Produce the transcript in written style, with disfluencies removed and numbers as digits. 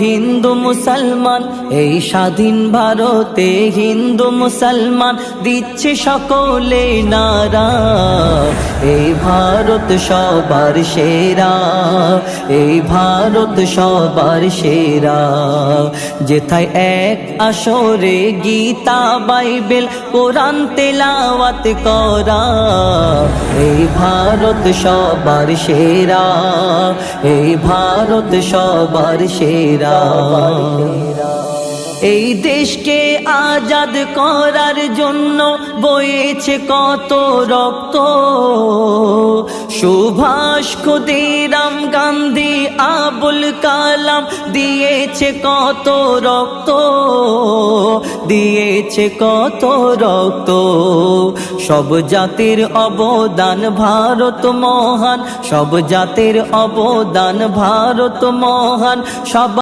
হিন্দু মুসলমান এই স্বাধীন ভারতে হিন্দু মুসলমান দিচ্ছে সকলে নারা, এই ভারত সবার সেরা, এই ভারত সবার সেরা। যেথায় এক আসরে গীতা বাইবেল কোরআন তেলাওয়াত করা, এই ভারত সবার সেরা, এই ভারত সবার সেরা। এই দেশকে আজাদ করার জন্য বয়েছে কত রক্ত, সুভাষ ক্ষুদিরাম গান্ধী আবুল কালাম দিয়েছে কত রক্ত, দিয়েছে কত রক্ত। সব জাতির অবদান ভারত মহান, সব জাতির অবদান ভারত মহান। সব